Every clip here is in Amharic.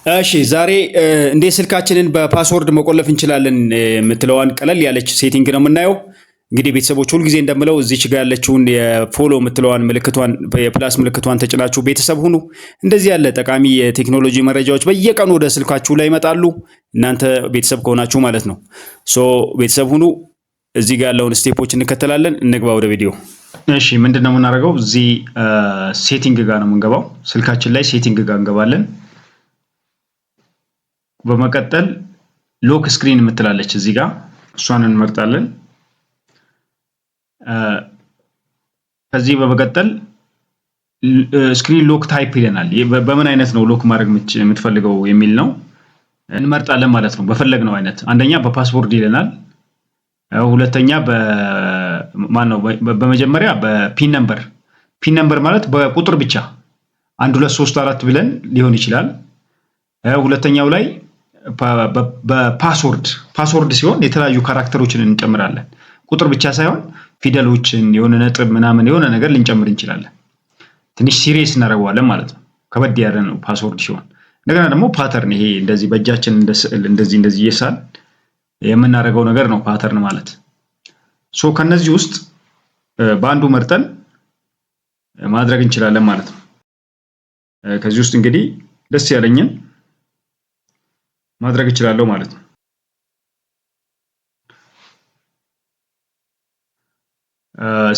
እሺ ዛሬ እንዴት ስልካችንን በፓስወርድ መቆለፍ እንችላለን የምትለዋን ቀለል ያለች ሴቲንግ ነው የምናየው። እንግዲህ ቤተሰቦች ሁልጊዜ እንደምለው እዚች ጋር ያለችውን የፎሎ የምትለዋን ምልክቷን የፕላስ ምልክቷን ተጭናችሁ ቤተሰብ ሁኑ። እንደዚህ ያለ ጠቃሚ የቴክኖሎጂ መረጃዎች በየቀኑ ወደ ስልካችሁ ላይ ይመጣሉ፣ እናንተ ቤተሰብ ከሆናችሁ ማለት ነው። ሶ ቤተሰብ ሁኑ። እዚህ ጋር ያለውን ስቴፖች እንከተላለን። እንግባ ወደ ቪዲዮ። እሺ ምንድነው የምናደርገው? እዚህ ሴቲንግ ጋር ነው የምንገባው። ስልካችን ላይ ሴቲንግ ጋር እንገባለን። በመቀጠል ሎክ ስክሪን የምትላለች እዚህ ጋር እሷን እንመርጣለን። ከዚህ በመቀጠል ስክሪን ሎክ ታይፕ ይለናል። በምን አይነት ነው ሎክ ማድረግ የምትፈልገው የሚል ነው እንመርጣለን ማለት ነው። በፈለግነው አይነት አንደኛ በፓስወርድ ይለናል። ሁለተኛ በመጀመሪያ በፒን ነምበር ማለት በቁጥር ብቻ 1 2 3 4 ብለን ሊሆን ይችላል። ሁለተኛው ላይ በፓስወርድ ሲሆን የተለያዩ ካራክተሮችን እንጨምራለን። ቁጥር ብቻ ሳይሆን ፊደሎችን የሆነ ነጥብ ምናምን የሆነ ነገር ልንጨምር እንችላለን። ትንሽ ሲሪየስ እናደርገዋለን ማለት ነው። ከበድ ያለ ነው ፓስወርድ ሲሆን። እንደገና ደግሞ ፓተርን፣ ይሄ እንደዚህ በእጃችን እንደ ስዕል እንደዚህ እየሳል የምናደርገው ነገር ነው ፓተርን ማለት። ሶ ከነዚህ ውስጥ በአንዱ መርጠን ማድረግ እንችላለን ማለት ነው። ከዚህ ውስጥ እንግዲህ ደስ ያለኝን ማድረግ እችላለሁ ማለት ነው።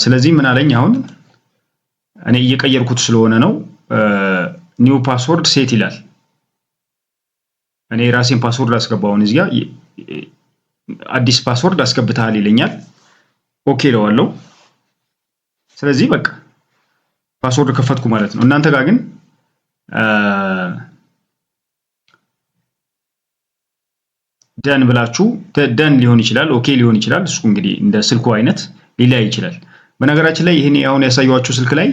ስለዚህ ምን አለኝ አሁን እኔ እየቀየርኩት ስለሆነ ነው ኒው ፓስወርድ ሴት ይላል። እኔ ራሴን ፓስወርድ አስገባውን እዚህ ጋር አዲስ ፓስወርድ አስገብተሃል ይለኛል። ኦኬ እለዋለሁ። ስለዚህ በቃ ፓስወርድ ከፈትኩ ማለት ነው። እናንተ ጋር ግን ደን ብላችሁ ደን ሊሆን ይችላል፣ ኦኬ ሊሆን ይችላል። እሱ እንግዲህ እንደ ስልኩ አይነት ሊለያይ ይችላል። በነገራችን ላይ ይሄን አሁን ያሳየኋችሁ ስልክ ላይ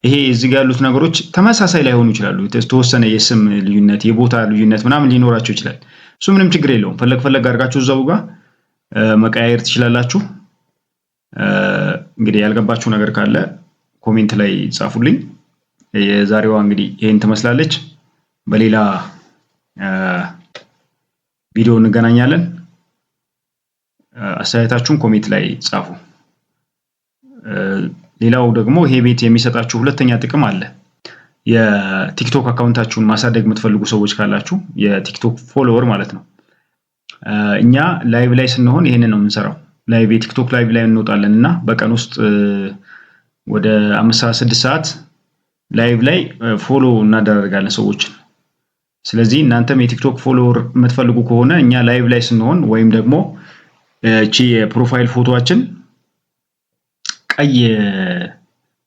ይሄ እዚህ ጋር ያሉት ነገሮች ተመሳሳይ ላይሆኑ ይችላሉ። የተወሰነ የስም ልዩነት፣ የቦታ ልዩነት ምናምን ሊኖራቸው ይችላል። እሱ ምንም ችግር የለውም። ፈለግ አድርጋችሁ እዛው ጋር መቀያየር ትችላላችሁ። እንግዲህ ያልገባችሁ ነገር ካለ ኮሜንት ላይ ጻፉልኝ። የዛሬዋ እንግዲህ ይሄን ትመስላለች። በሌላ ቪዲዮ እንገናኛለን። አስተያየታችሁን ኮሜንት ላይ ጻፉ። ሌላው ደግሞ ይሄ ቤት የሚሰጣችሁ ሁለተኛ ጥቅም አለ። የቲክቶክ አካውንታችሁን ማሳደግ የምትፈልጉ ሰዎች ካላችሁ የቲክቶክ ፎሎወር ማለት ነው። እኛ ላይቭ ላይ ስንሆን ይሄንን ነው የምንሰራው። ላይቭ የቲክቶክ ላይቭ ላይ እንወጣለን እና በቀን ውስጥ ወደ 5 ሰዓት 6 ሰዓት ላይቭ ላይ ፎሎ እናደርጋለን ሰዎችን። ስለዚህ እናንተም የቲክቶክ ፎሎወር የምትፈልጉ ከሆነ እኛ ላይቭ ላይ ስንሆን ወይም ደግሞ እቺ የፕሮፋይል ፎቶአችን ቀይ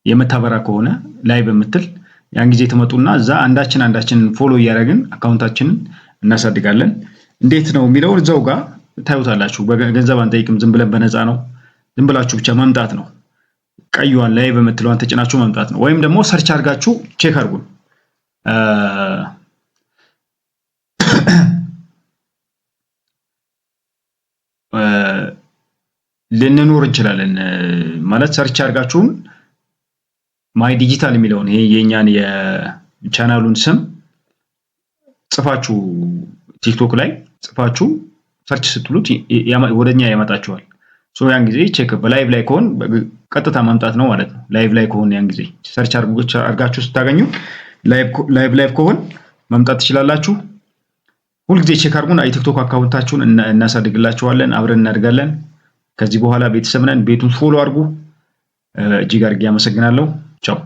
የምታበራ ከሆነ ላይቭ የምትል ያን ጊዜ ትመጡና እዛ አንዳችንን ፎሎ እያደረግን አካውንታችንን እናሳድጋለን። እንዴት ነው የሚለውን እዛው ጋር ታዩታላችሁ። በገንዘብ አንጠይቅም፣ ዝም ብለን በነፃ ነው። ዝም ብላችሁ ብቻ መምጣት ነው። ቀዩዋን ላይቭ የምትለዋን ተጭናችሁ መምጣት ነው። ወይም ደግሞ ሰርች አድርጋችሁ ቼክ አድርጉን። ልንኖር እንችላለን ማለት ሰርች አድርጋችሁን ማይ ዲጂታል የሚለውን ይሄ የኛን የቻናሉን ስም ጽፋችሁ ቲክቶክ ላይ ጽፋችሁ ሰርች ስትሉት ወደኛ ያመጣችኋል። ሶ ያን ጊዜ ቼክ በላይቭ ላይ ከሆን ቀጥታ መምጣት ነው ማለት ነው። ላይቭ ላይ ከሆነ ያን ጊዜ ሰርች አድርጋችሁ ስታገኙ ላይቭ ከሆን መምጣት ትችላላችሁ። ሁልጊዜ ቼክ አድርጉን። የቲክቶክ አካውንታችሁን እናሳድግላችኋለን፣ አብረን እናድጋለን። ከዚህ በኋላ ቤተሰብ ነን። ቤቱን ፎሎ አድርጉ። እጅግ አድርጌ አመሰግናለሁ። ቻው።